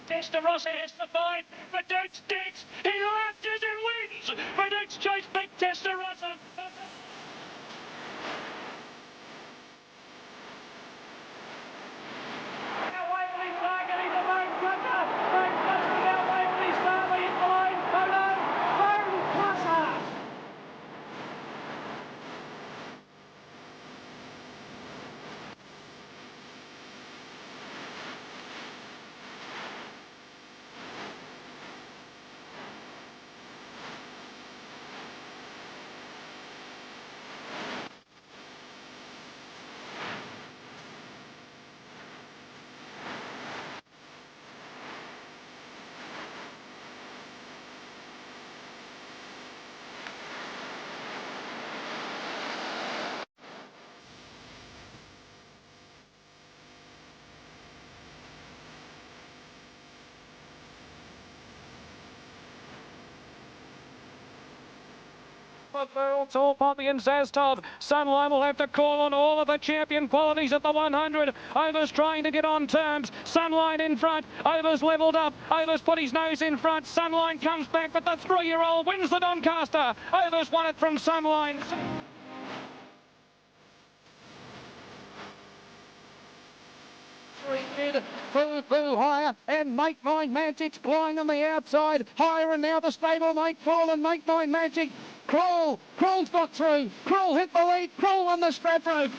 Testarossa has the fight, but Duke's Dex, he lunges and wins. But Duke's Chase beat Testarossa. It's all Poppy and Zastov. Sunline will have to call on all of the champion qualities at the 100. Over's trying to get on terms. Sunline in front. Over's levelled up. Over's put his nose in front. Sunline comes back, but the 3-year-old wins the Doncaster. Over's won it from Sunline. Boo higher, and Make Mine Magic's blind on the outside. Higher, and now the stable mate fall, and Make Mine Magic. Crawl's got through. Crawl hit the lead. Crawl on the strap rope.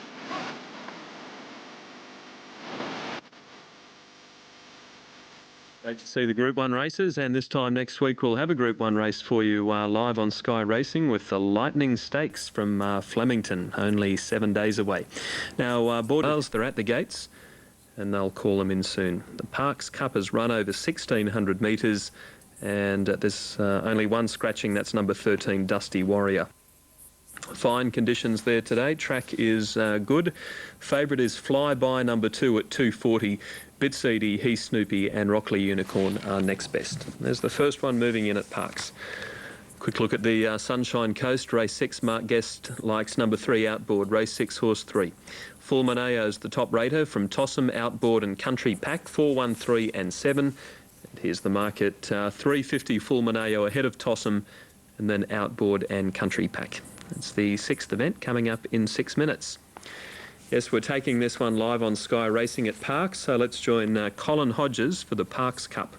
Great to see the Group 1 races, and this time next week we'll have a Group 1 race for you live on Sky Racing with the Lightning Stakes from Flemington, only 7 days away. Now, Boarders, they're at the gates, and they'll call them in soon. The Parks Cup has run over 1,600 metres, and there's only one scratching, that's number 13, Dusty Warrior. Fine conditions there today. Track is good. Favourite is Flyby, number 2 at 240. Bitseedy, He Snoopy and Rockley Unicorn are next best. There's the first one moving in at Parks. Quick look at the Sunshine Coast. Race 6, Mark Guest likes number 3 Outboard. Race 6, horse 3. Full Moneo's the top rater from Tossum, Outboard and Country Pack, 4, 1, 3 and 7. And here's the market, 350 Full Moneo ahead of Tossum, and then Outboard and Country Pack. It's the 6th event coming up in 6 minutes. Yes, we're taking this one live on Sky Racing at Parks, so let's join Colin Hodges for the Parks Cup.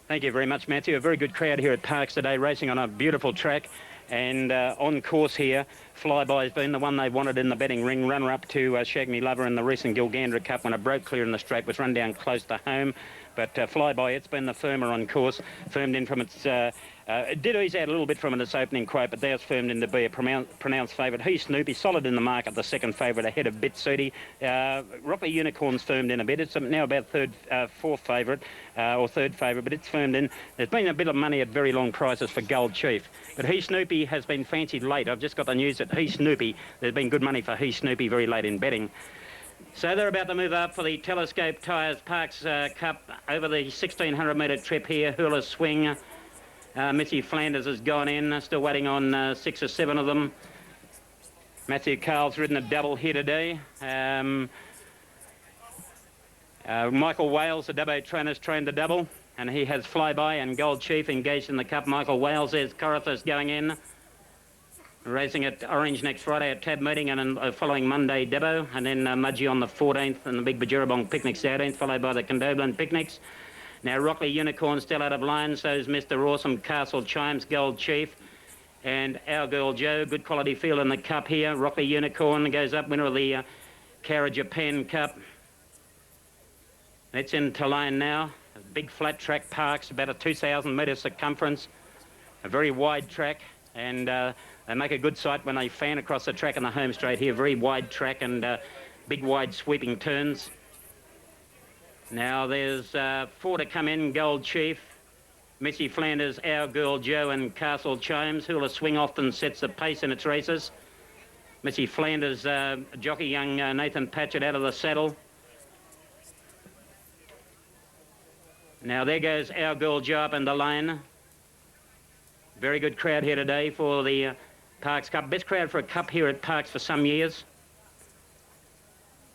Thank you very much, Matthew. A very good crowd here at Parks today, racing on a beautiful track. And on course here, Flyby has been the one they wanted in the betting ring, runner-up to Shag Me Lover in the recent Gilgandra Cup when it broke clear in the straight, was run down close to home. But Flyby, it's been the firmer on course, firmed in from its... it did ease out a little bit from its opening quote, but there's firmed in to be a pronounced favourite. He Snoopy, solid in the market, the second favourite ahead of Bitseedy. Rockley Unicorn's firmed in a bit. It's now about fourth favourite, or third favourite, but it's firmed in. There's been a bit of money at very long prices for Gold Chief. But He Snoopy has been fancied late. I've just got the news that He Snoopy, there's been good money for He Snoopy very late in betting. So they're about to move up for the Telescope Tyres Parks Cup over the 1,600 metre trip here. Hula Swing. Missy Flanders has gone in, still waiting on 6 or 7 of them. Matthew Carl's ridden a double here today. Michael Wales, the Dubbo trainer's trained the double, and he has Flyby and Gold Chief engaged in the cup. Michael Wales, there's Corathas going in. Racing at Orange next Friday at Tab Meeting, and then following Monday Dubbo, and then Mudgee on the 14th, and the Big Bajurabong Picnics the 18th, followed by the Condoblin Picnics. Now Rockley Unicorn still out of line, so is Mr. Awesome, Castle Chimes, Gold Chief, and Our Girl Joe. Good quality field in the cup here. Rockley Unicorn goes up, winner of the Cara Japan Cup. It's into line now. A big flat track Parks, about a 2,000 metre circumference, a very wide track, and they make a good sight when they fan across the track in the home straight here. Very wide track and big wide sweeping turns. Now there's 4 to come in, Gold Chief, Missy Flanders, Our Girl Joe and Castle Chimes. Hula Swing often sets the pace in its races. Missy Flanders, jockey young Nathan Patchett out of the saddle. Now there goes Our Girl Joe up in the lane. Very good crowd here today for the Parks Cup. Best crowd for a cup here at Parks for some years.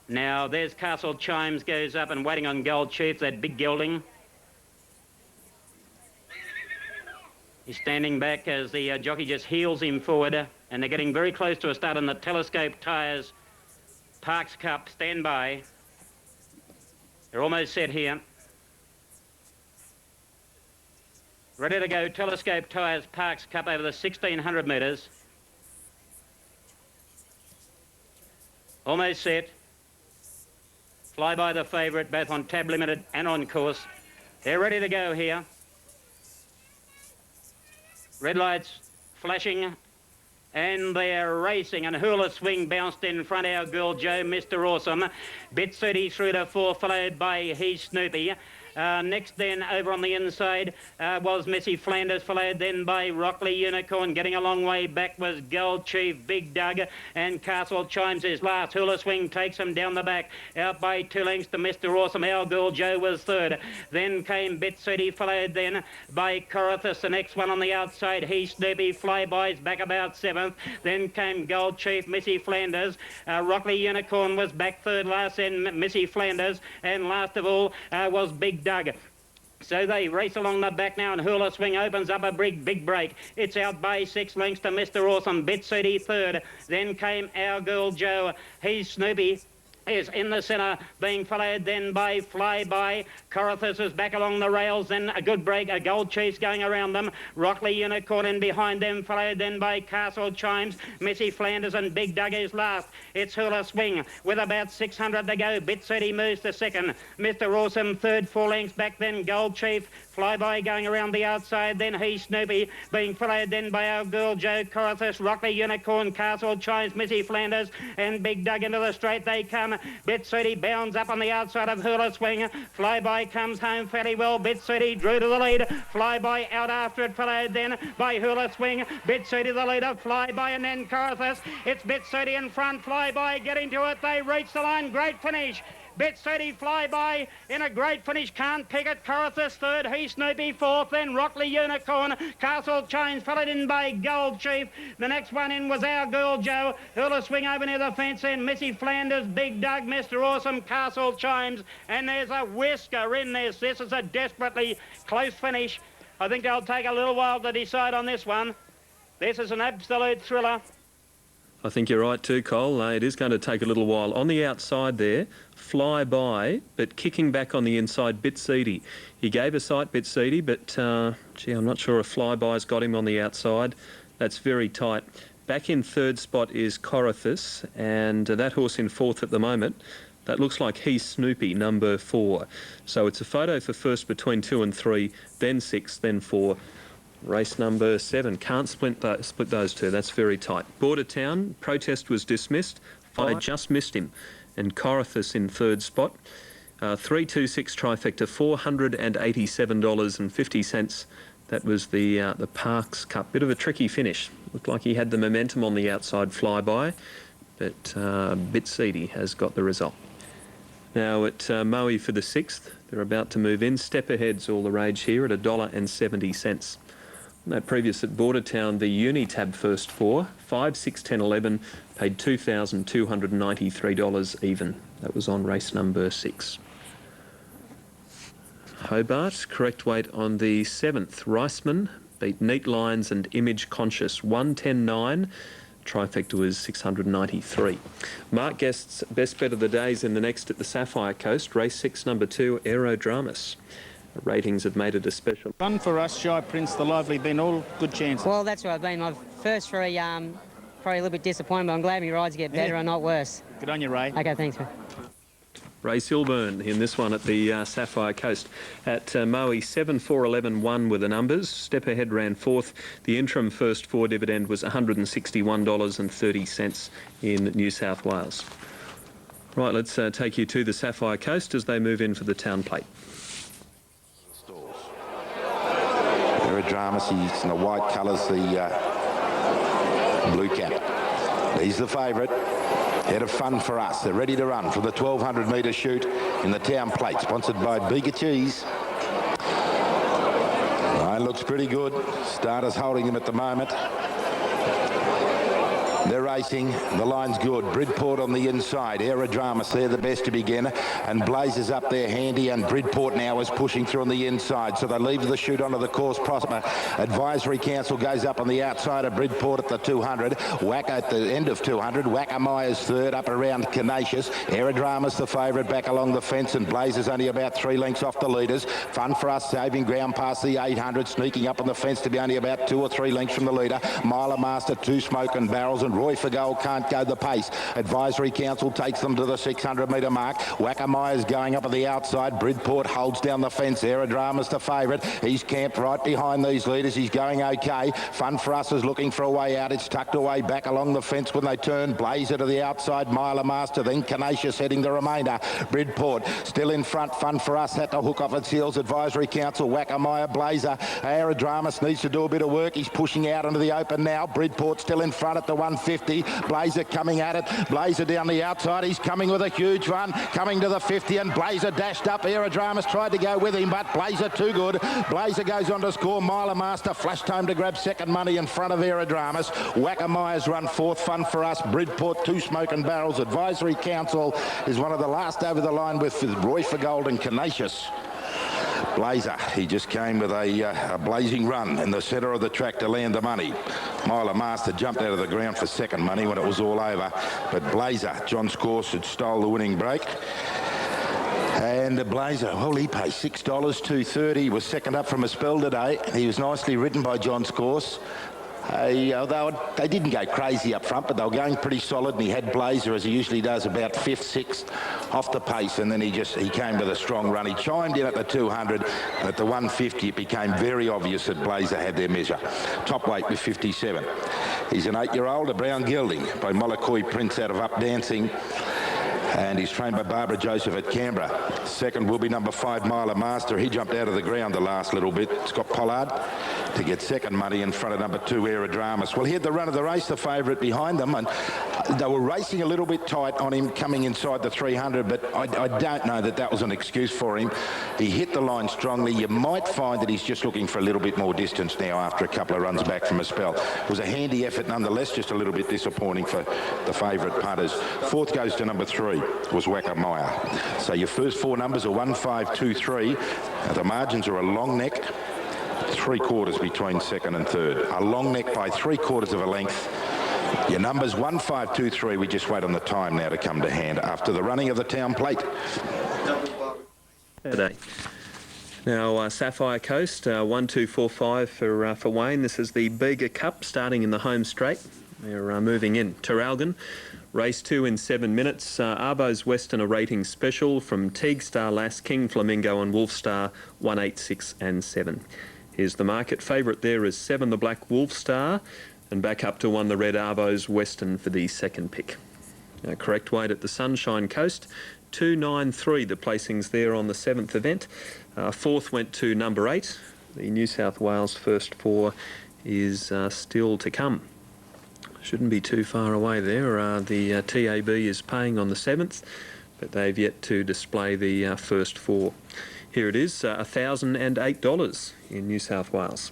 Now, there's Castle Chimes goes up and waiting on Gold Chief, that big gelding. He's standing back as the jockey just heels him forward, and they're getting very close to a start on the Telescope Tyres Parks Cup. Stand by. They're almost set here. Ready to go, Telescope Tyres Parks Cup over the 1,600 metres. Almost set. Fly by the favourite, both on tab limited and on course. They're ready to go here. Red lights flashing, and they're racing, and Hula Swing bounced in front. Our Girl Joe, Mr. Awesome. Bit 30 through to 4, followed by He's Snoopy. Next then, over on the inside, was Missy Flanders, followed then by Rockley Unicorn. Getting a long way back was Gold Chief, Big Doug, and Castle Chimes is last. Hula Swing takes him down the back, out by 2 lengths to Mr. Awesome. Our Girl Joe was third. Then came Bit City, followed then by Corothus. The next one on the outside, He Snoopy, Flybys back about 7th. Then came Gold Chief, Missy Flanders. Rockley Unicorn was back third last, then Missy Flanders, and last of all was Big Doug. So they race along the back now, and Hula Swing opens up a big break. It's out by 6 lengths to Mr. Awesome. Bit City third. Then came Our Girl Joe. He's Snoopy is in the centre, being followed then by Flyby. Corothus is back along the rails, then a good break, a Gold Chase going around them. Rockley Unicorn in behind them, followed then by Castle Chimes, Missy Flanders, and Big Doug is last. It's Hula Swing with about 600 to go. Bit City moves to second. Mr. Awesome third, 4 lengths back, then Gold Chief. Flyby going around the outside, then He Snoopy, being followed then by Our Girl Joe, Corothus, Rockley Unicorn, Castle Chimes, Missy Flanders, and Big Doug into the straight they come. Bit City bounds up on the outside of Hula Swing. Flyby comes home fairly well. Bit City drew to the lead. Flyby out after it, followed then by Hula Swing. Bit City the leader, Flyby, and then Corothus. It's Bit City in front, Flyby getting to it. They reach the line, great finish. Bit City, Flyby in a great finish, can't pick it. Corothus third, He Snoopy fourth, then Rockley Unicorn. Castle Chains followed in by Gold Chief. The next one in was Our Girl Joe. Hula Swing over near the fence, then Missy Flanders, Big Doug, Mr. Awesome, Castle Chimes, and there's a whisker in this. This is a desperately close finish. I think they'll take a little while to decide on this one. This is an absolute thriller. I think you're right too, Cole. It is going to take a little while. On the outside there, Flyby, but kicking back on the inside, Bit Seedy. He gave a sight, Bit Seedy, but gee, I'm not sure if Flyby's got him on the outside. That's very tight. Back in third spot is Corothus, and that horse in fourth at the moment. That looks like He's Snoopy, number 4. So it's a photo for first between 2 and 3, then 6, then 4. Race number 7. Can't split those two. That's very tight. Bordertown, protest was dismissed. I just missed him. And Corothus in third spot. 326 trifecta, $487.50. That was the Parks Cup. Bit of a tricky finish. Looked like he had the momentum on the outside Flyby, but Bit Seedy has got the result. Now at Moe for the 6th. They're about to move in. Step ahead's all the rage here at $1.70. That previous at Bordertown, the Unitab first 4, 5, 6, 10, 11, paid $2,293 even. That was on race number 6. Hobart, correct weight on the 7th. Reisman beat Neat Lines and Image Conscious, 110.9. Trifecta was 693. Mark Guest's best bet of the days in the next at the Sapphire Coast, race 6, number 2, Aerodramus. Ratings have made it a special. Fun for us, Shy Prince, the Lively Ben, all good chances. Well, that's right, Ben. My first 3, probably a little bit disappointed, but I'm glad my rides get better and not worse. Good on you, Ray. Okay, thanks, man. Ray Silburn in this one at the Sapphire Coast. At Moe, 7, 4, 11, 1 were the numbers. Step Ahead ran 4th. The interim first 4 dividend was $161.30 in New South Wales. Right, let's take you to the Sapphire Coast as they move in for the town plate. Aerodramus, he's in the white colours, the blue cap. He's the favourite. Head of Fun for Us. They're ready to run from the 1,200 metre shoot in the town plate, sponsored by Bega Cheese. Line looks pretty good. Starters holding him at the moment. They're racing. The line's good. Bridport on the inside. Aerodramus, they're the best to begin. And Blazers up there handy. And Bridport now is pushing through on the inside. So they leave the chute onto the course. Prosper Advisory Council goes up on the outside of Bridport at the 200. Whack at the end of 200. Wackamaia's third up around Canisius. Aerodramus the favourite back along the fence. And Blazers only about 3 lengths off the leaders. Fun for Us saving ground past the 800. Sneaking up on the fence to be only about 2 or 3 lengths from the leader. Miler Master, 2 Smoke and Barrels. And Roy for Gold can't go the pace. Advisory Council takes them to the 600 metre mark. Wackamaia's going up on the outside. Bridport holds down the fence. Aerodrama's the favourite. He's camped right behind these leaders. He's going okay. Fun for Us is looking for a way out. It's tucked away back along the fence when they turn. Blazer to the outside. Miler Master, then Canisius heading the remainder. Bridport still in front. Fun for Us had to hook off its heels. Advisory Council, Wackamaia, Blazer. Aerodramus needs to do a bit of work. He's pushing out into the open now. Bridport still in front at the 150. Blazer coming at it. Blazer down the outside. He's coming with a huge run. Coming to the 50 and Blazer dashed up. Aerodramus tried to go with him, but Blazer too good. Blazer goes on to score. Miler Master flashed home to grab second money in front of Aerodramus. Wackamaya's run fourth. Fun for Us. Bridport, 2 Smoke and Barrels. Advisory Council is one of the last over the line with Roy for Gold and Canisius. Blazer, he just came with a blazing run in the centre of the track to land the money. Miler Master jumped out of the ground for second money when it was all over. But Blazer, John Scorsese stole the winning break. And the Blazer, well, he paid $6, $2.30. He was second up from a spell today. He was nicely ridden by John Scorsese. They didn't go crazy up front, but they were going pretty solid, and he had Blazer, as he usually does, about 5th, 6th off the pace, and then he came with a strong run. He chimed in at the 200, and at the 150 it became very obvious that Blazer had their measure. Top weight with 57. He's an 8-year-old, a brown gelding by Molokai Prince out of Up Dancing, and he's trained by Barbara Joseph at Canberra. Second will be number 5, Miler Master. He jumped out of the ground the last little bit. Scott Pollard to get second money in front of number 2, Aerodramus. Well, he had the run of the race, the favourite behind them, and they were racing a little bit tight on him coming inside the 300, but I don't know that was an excuse for him. He hit the line strongly. You might find that he's just looking for a little bit more distance now after a couple of runs back from a spell. It was a handy effort nonetheless, just a little bit disappointing for the favourite punters. Fourth goes to number 3, was Wackamaia. So your first 4 numbers are 1, 5, 2, 3. The margins are a long neck, 3/4 between second and third. A long neck by 3/4 of a length. Your numbers 1, 5, 2, 3. We just wait on the time now to come to hand after the running of the town plate. Today. Now, Sapphire Coast, 1, 2, 4, 5 for Wayne. This is the Bega Cup starting in the home straight. They're moving in. Terralgan, race 2 in 7 minutes. Arbo's Western a rating special from Teague Star Lass, King Flamingo and Wolf Star 1, 8, 6 and 7. Here's the market. Favourite there is 7, the Black Wolf Star, and back up to 1, the Red Arbo's Western for the second pick. Correct weight at the Sunshine Coast, 293, the placings there on the 7th event. 4th went to number 8. The New South Wales first 4 is still to come. Shouldn't be too far away there. The TAB is paying on the 7th, but they've yet to display the first 4. Here it is, $1,008 in New South Wales.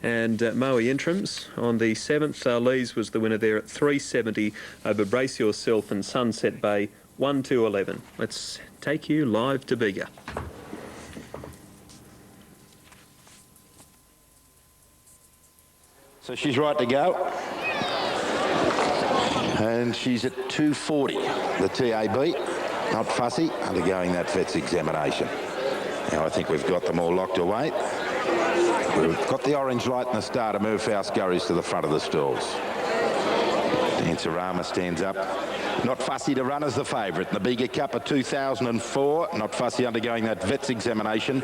And Moe Interims on the 7th, Lees was the winner there at 370 over Brace Yourself and Sunset Bay, 1, 2, 11. Let's take you live to Bega. So she's right to go. And she's at 240, the TAB, not fussy, undergoing that vet's examination. Now I think we've got them all locked away. We've got the orange light in the starter. Murphy scurries to the front of the stalls. Dancerama stands up. Not fussy to run as the favourite. The Bega Cup of 2004. Not fussy undergoing that vet's examination.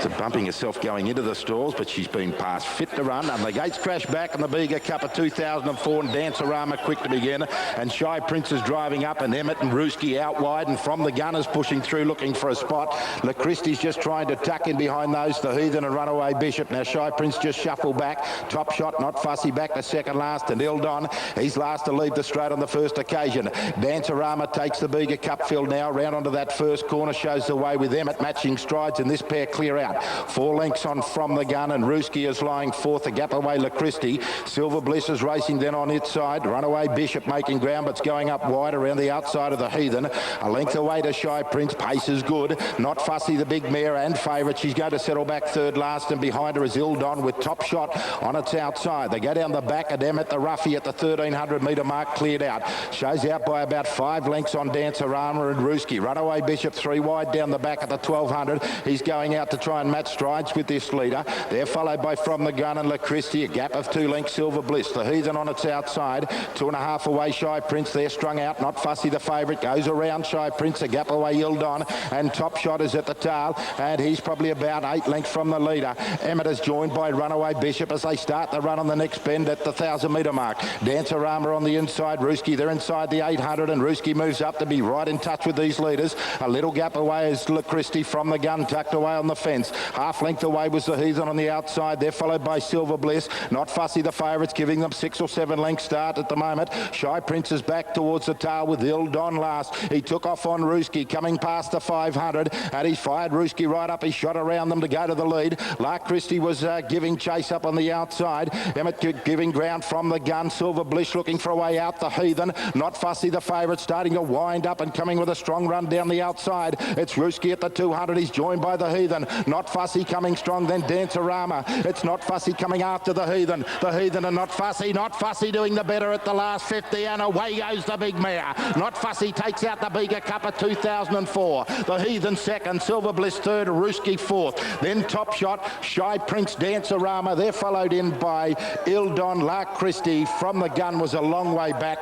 So bumping herself going into the stalls, but she's been past fit to run. And the gates crash back in the Bega Cup of 2004. And Dancerama quick to begin. And Shy Prince is driving up. And Emmett and Rooski out wide. And from the gunners pushing through looking for a spot. LaChristy's just trying to tuck in behind those. The Heathen and Runaway Bishop. Now Shy Prince just shuffled back. Top Shot, not fussy, back to second last. And Ildon, he's last to leave the straight on the first occasion. Dancerama takes the Bega Cup field now. Round onto that first corner, shows the way with Emmett matching strides, and this pair clear out. out. 4 lengths on From the Gun, and Rooski is lying fourth. A gap away, La Christie. Silver Bliss is racing then on its side. Runaway Bishop making ground, but's going up wide around the outside of the Heathen. A length away to Shy Prince. Pace is good. Not Fussy, the big mare and favourite. She's going to settle back third last, and behind her is Ildon with Top Shot on its outside. They go down the back of them at the roughie at the 1300 metre mark, cleared out. Shows out by about 5 lengths on Dancerama and Rooski. Runaway Bishop 3 wide down the back at the 1200. He's going out to try and match strides with this leader. They're followed by From the Gun and La Christie. A gap of 2 lengths, Silver Bliss. The Heathen on its outside. 2.5 away, Shy Prince. They're strung out. Not Fussy, the favourite. Goes around Shy Prince. A gap away, Ildon. And Top Shot is at the tail. And he's probably about 8 lengths from the leader. Emmett is joined by Runaway Bishop as they start the run on the next bend at the 1,000 metre mark. Dancerama on the inside. Rooski, they're inside the 800, and Rooski moves up to be right in touch with these leaders. A little gap away is La Christie. From the Gun tucked away on the fence. Half length away was the Heathen on the outside. They're followed by Silver Bliss. Not Fussy, the favourites, giving them 6 or 7 lengths start at the moment. Shy Prince is back towards the tail with Ildon last. He took off on Rooski, coming past the 500, and he's fired Rooski right up. He shot around them to go to the lead. La Christie was giving chase up on the outside. Emmett giving ground. From the Gun. Silver Bliss looking for a way out. The Heathen. Not Fussy, the favourite, starting to wind up and coming with a strong run down the outside. It's Rooski at the 200. He's joined by the Heathen. Not Fussy coming strong. Then Dancerama. It's Not Fussy coming after the Heathen. The Heathen and Not Fussy. Not Fussy doing the better at the last 50, and away goes the big mare. Not Fussy takes out the Bega Cup of 2004. The Heathen second. Silver Bliss third. Rooski fourth. Then Top Shot. Shy Prince, Dancerama. They're followed in by Ildon. La Christie. From the Gun was a long way back,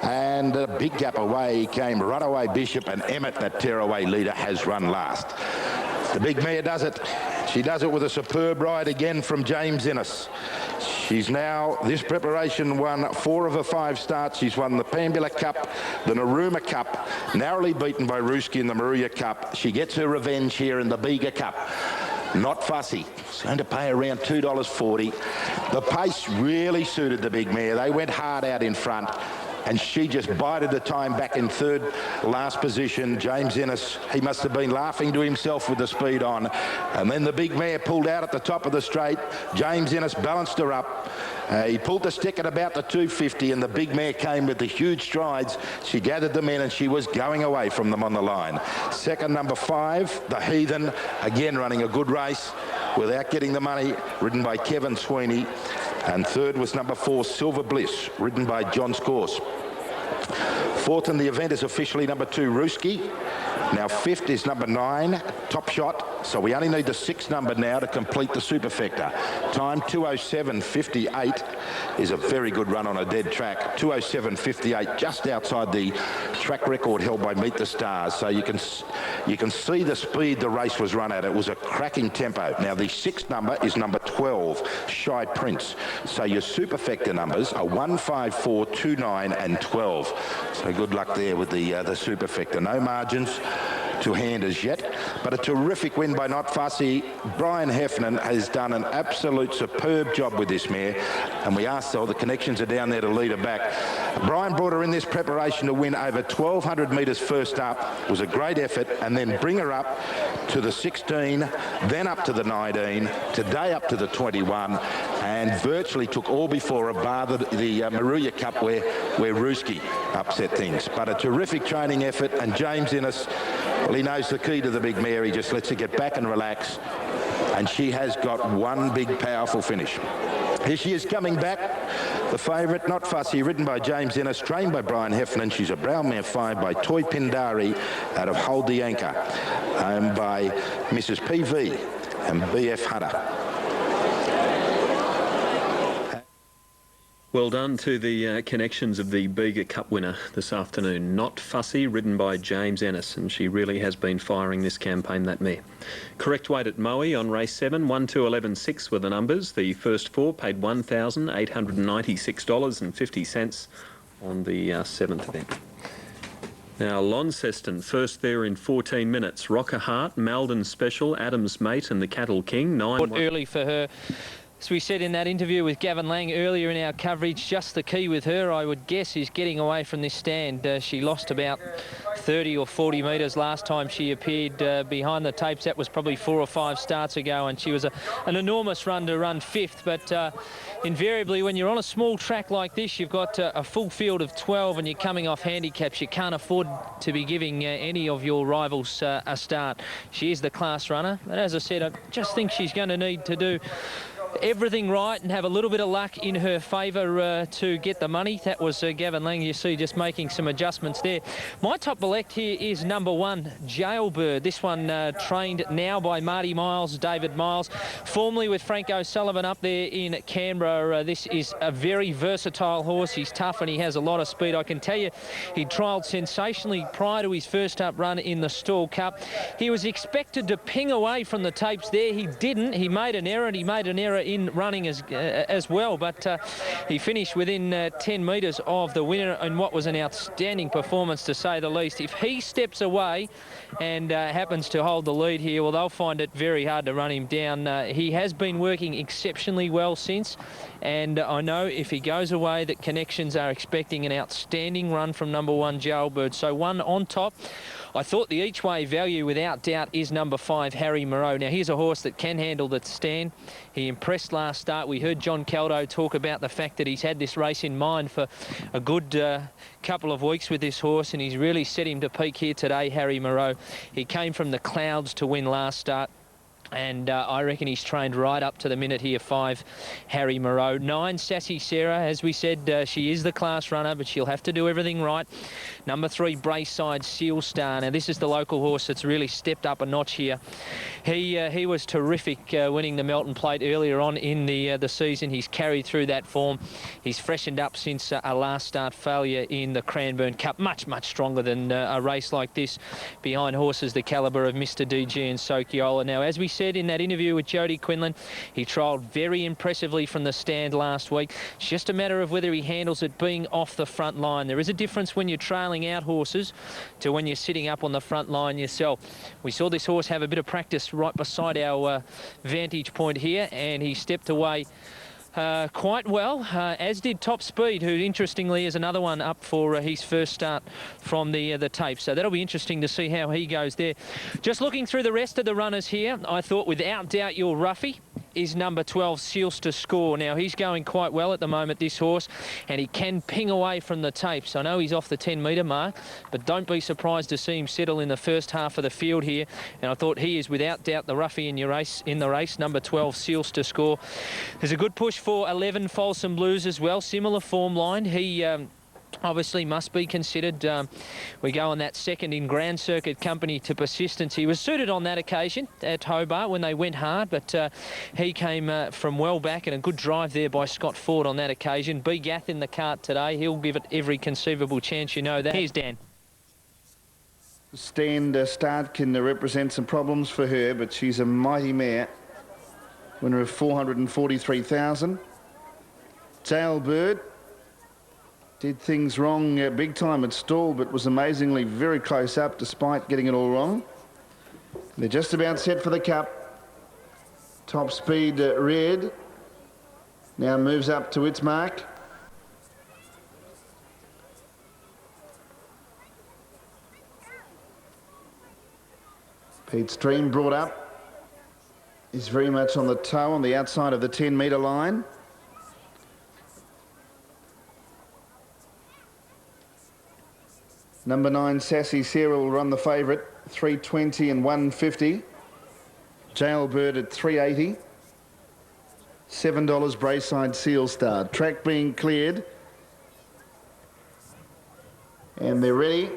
and a big gap away came Runaway Bishop, and Emmett, that tearaway leader, has run last. The big mare does it. She does it with a superb ride again from James Ennis. She's now, this preparation, won 4 of her 5 starts. She's won the Pambula Cup, the Naruma Cup, narrowly beaten by Rooski in the Maruya Cup. She gets her revenge here in the Bega Cup. Not Fussy. It's going to pay around $2.40. The pace really suited the big mare. They went hard out in front, and she just bided the time back in third last position. James Ennis, he must have been laughing to himself with the speed on. And then the big mare pulled out at the top of the straight. James Ennis balanced her up. He pulled the stick at about the 250, and the big mare came with the huge strides. She gathered them in, and she was going away from them on the line. Second, number 5, the Heathen, again running a good race without getting the money, ridden by Kevin Sweeney. And third was number 4, Silver Bliss, ridden by John Scourse. Fourth in the event is officially number 2, Rooski. Now 5th is number 9, Top Shot. So we only need the 6th number now to complete the superfecta. Time 2:07.58 is a very good run on a dead track. 2:07.58, just outside the track record held by Meet the Stars. So you can see the speed the race was run at. It was a cracking tempo. Now the 6th number is number 12, Shy Prince. So your superfecta numbers are 1, 5, 4, 2, 9 and 12. So good luck there with the superfecta. No margins to hand as yet, but a terrific win by Not Fussy. Brian Heffernan has done an absolute superb job with this mare, and we asked, the connections are down there to lead her back. Brian brought her in this preparation to win over 1,200 metres first up. It was a great effort, and then bring her up to the 16, then up to the 19, today up to the 21, and virtually took all before her, bar the Maruya Cup where Rooski upset things. But a terrific training effort, and James Ennis, well, he knows the key to the big mare. He just lets her get back and relax, and she has got one big powerful finish. Here she is coming back, the favourite, Not Fussy, ridden by James Ennis, trained by Brian Heffernan. She's a brown mare 5 by Toy Pindari out of Hold the Anchor, owned by Mrs. PV and BF Hunter. Well done to the connections of the Bega Cup winner this afternoon. Not Fussy, ridden by James Ennis, and she really has been firing this campaign, that mare. Correct weight at Moe on race 7, 1, 2, 11, 6 were the numbers. The first 4 paid $1,896.50 on the 7th event. Now, Launceston, first there in 14 minutes. Rocker Hart, Malden Special, Adams Mate and the Cattle King. 9 early for her. As we said in that interview with Gavin Lang earlier in our coverage, just the key with her, I would guess, is getting away from this stand. She lost about 30 or 40 metres last time she appeared behind the tapes. That was probably 4 or 5 starts ago, and she was an enormous run to run 5th. But invariably, when you're on a small track like this, you've got a full field of 12 and you're coming off handicaps. You can't afford to be giving any of your rivals a start. She is the class runner, but as I said, I just think she's going to need to do everything right and have a little bit of luck in her favour to get the money. That was Gavin Lang, you see, just making some adjustments there. My top elect here is number 1, Jailbird. This one trained now by Marty Miles, David Miles, formerly with Frank O'Sullivan up there in Canberra. This is a very versatile horse. He's tough and he has a lot of speed. I can tell you, he trialled sensationally prior to his first up run in the Stall Cup. He was expected to ping away from the tapes there. He didn't. He made an error, and he made an error in running as well, but he finished within 10 metres of the winner in what was an outstanding performance, to say the least. If he steps away and happens to hold the lead here, well, they'll find it very hard to run him down. He has been working exceptionally well since, and I know if he goes away that Connections are expecting an outstanding run from number 1, Jailbird. So 1 on top. I thought the each-way value, without doubt, is number 5, Harry Moreau. Now, here's a horse that can handle the stand. He impressed last start. We heard John Caldo talk about the fact that he's had this race in mind for a good couple of weeks with this horse, and he's really set him to peak here today, Harry Moreau. He came from the clouds to win last start. And I reckon he's trained right up to the minute here. 5, Harry Moreau. 9, Sassy Sarah. As we said, she is the class runner, but she'll have to do everything right. Number 3, Brayside Seal Star. Now, this is the local horse that's really stepped up a notch here. He was terrific winning the Melton Plate earlier on in the season. He's carried through that form. He's freshened up since a last start failure in the Cranbourne Cup. Much, much stronger than a race like this behind horses the calibre of Mr. DG and Sokiola. Now, as we said in that interview with Jody Quinlan, he trialled very impressively from the stand last week. It's just a matter of whether he handles it being off the front line. There is a difference when you're trailing out horses to when you're sitting up on the front line yourself. We saw this horse have a bit of practice right beside our vantage point here, and he stepped away quite well, as did Top Speed, who interestingly is another one up for his first start from the tape. So that'll be interesting to see how he goes there. Just looking through the rest of the runners here, I thought without doubt your roughie is number 12, Seals to Score. Now, he's going quite well at the moment, this horse, and he can ping away from the tapes. I know he's off the 10-metre mark, but don't be surprised to see him settle in the first half of the field here. And I thought he is without doubt the roughie in the race, number 12, Seals to Score. There's a good push for 11, Folsom Blues as well, similar form line. He obviously must be considered. We go on that second in Grand Circuit company to Persistence. He was suited on that occasion at Hobart when they went hard, but he came from well back, and a good drive there by Scott Ford on that occasion. B. Gath in the cart today. He'll give it every conceivable chance, you know that. Here's Dan. Stand start can represent some problems for her, but she's a mighty mare. Winner of 443,000. Jailbird did things wrong big time at Stall, but was amazingly very close up despite getting it all wrong. They're just about set for the Cup. Top Speed Red now moves up to its mark. Pete Stream brought up. He's very much on the toe on the outside of the 10-metre line. Number 9, Sassy Sarah, will run the favourite, 320 and 150. Jailbird at 380. $7 Brayside Seal Star. Track being cleared. And they're ready.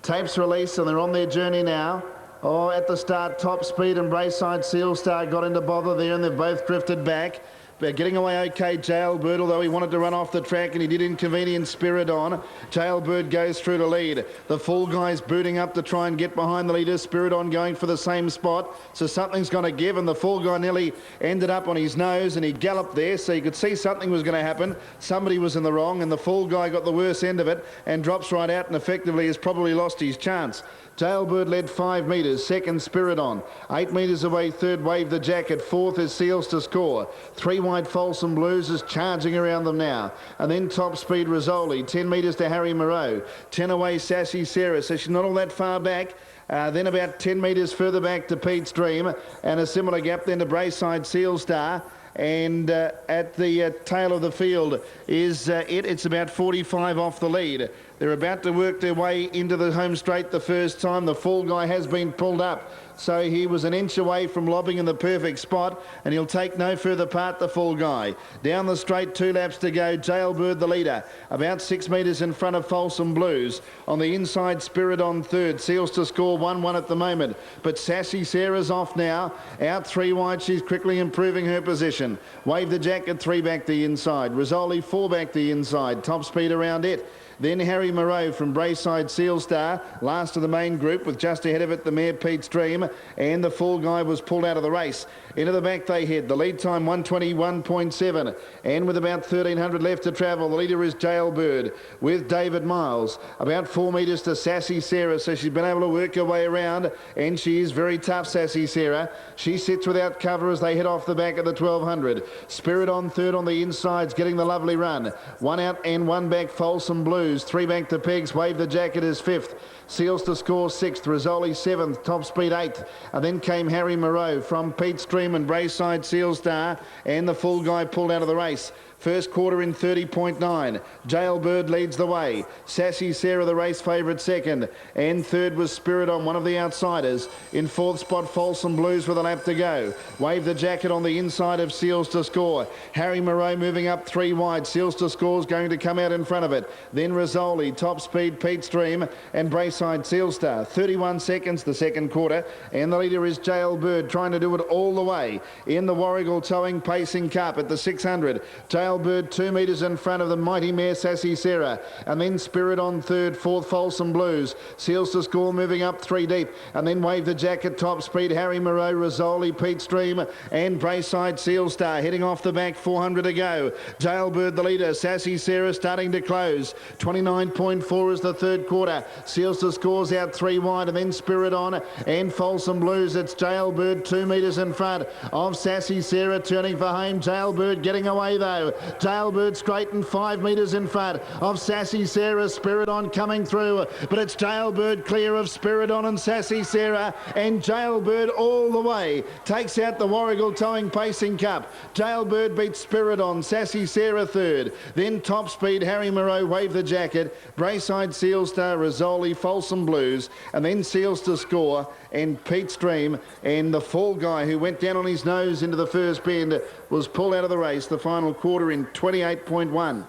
Tapes released and they're on their journey now. Oh, at the start, Top Speed and Brayside Seal Star got into bother there, and they've both drifted back. Getting away okay, Jailbird, although he wanted to run off the track and he did inconvenience Spiridon. Jailbird goes through to lead. The full guy's booting up to try and get behind the leader. Spiridon going for the same spot. So something's going to give, and the full guy nearly ended up on his nose and he galloped there, so you could see something was going to happen. Somebody was in the wrong and the full guy got the worst end of it and drops right out and effectively has probably lost his chance. Jailbird led 5 metres, second Spiridon. 8 metres away, third Wave the Jacket. Fourth is Seals to Score. 3 wide Folsom Blues is charging around them now. And then Top Speed Rizzoli, 10 metres to Harry Moreau. 10 away Sassy Sarah, so she's not all that far back. Then about 10 metres further back to Pete's Dream, and a similar gap then to Brayside Seal Star. And at the tail of the field is it's about 45 off the lead. They're about to work their way into the home straight the first time. The full guy has been pulled up, so he was an inch away from lobbing in the perfect spot, and he'll take no further part, the full guy. Down the straight, 2 laps to go. Jailbird the leader, about 6 metres in front of Folsom Blues. On the inside, Spiridon third. Seals to Score 1-1 at the moment, but Sassy Sarah's off now. Out 3 wide, she's quickly improving her position. Wave the Jacket 3 back the inside. Rizzoli 4 back the inside. Top Speed around it. Then Harry Moreau from Brayside Seal Star, last of the main group, with just ahead of it the mare Pete's Dream, and the full guy was pulled out of the race. Into the back they head. The lead time 1:21.7, and with about 1,300 left to travel, the leader is Jailbird with David Miles. About 4 metres to Sassy Sarah, so she's been able to work her way around, and she is very tough, Sassy Sarah. She sits without cover as they head off the back at the 1,200. Spiridon third on the insides, getting the lovely run. 1 out and 1 back, Folsom Blues. 3 back to Pegs. Wave the Jacket is 5th. Seals to Score 6th. Rizzoli 7th. Top Speed 8th. And then came Harry Moreau from Pete's Dream and Brayside Seal Star, and the full guy pulled out of the race. First quarter in 30.9. Jailbird leads the way. Sassy Sarah, the race favourite, second. And third was Spiridon, one of the outsiders. In fourth spot, Folsom Blues with a lap to go. Wave the Jacket on the inside of Seals to Score. Harry Moreau moving up 3 wide. Seals to Score is going to come out in front of it. Then Rizzoli, Top Speed, Pete's Dream, and Brayside Seal Star. 31 seconds the second quarter. And the leader is Jailbird, trying to do it all the way. In the Warragul Towing Pacing Cup at the 600. Jailbird 2 metres in front of the mighty mare Sassy Sarah, and then Spiridon third, fourth Folsom Blues. Seals to Score moving up 3 deep, and then Wave the Jacket, Top Speed, Harry Moreau, Rizzoli, Pete's Dream, and Brayside Seal Star heading off the back. 400 to go. Jailbird the leader, Sassy Sarah starting to close. 29.4 is the third quarter. Seals to Score's out 3 wide, and then Spiridon and Folsom Blues. It's Jailbird 2 metres in front of Sassy Sarah, turning for home. Jailbird getting away though. Jailbird straightened 5 metres in front of Sassy Sarah. Spiridon coming through, but it's Jailbird clear of Spiridon and Sassy Sarah, and Jailbird all the way takes out the Warragul Towing Pacing Cup. Jailbird beats Spiridon, Sassy Sarah third, then Top Speed, Harry Moreau, Wave the Jacket, Brayside Seal Star, Rizzoli, Folsom Blues, and then Seals to Score and Pete's Dream, and the fall guy who went down on his nose into the first bend was pulled out of the race. The final quarter in 28.1.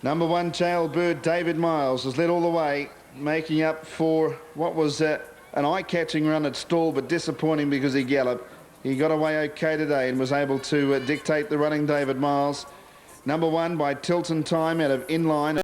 Number 1 Jailbird, David Miles, has led all the way, making up for what was an eye-catching run at stall, but disappointing because he galloped. He got away okay today and was able to dictate the running, David Miles. Number 1 by Tilton Time out of Inline.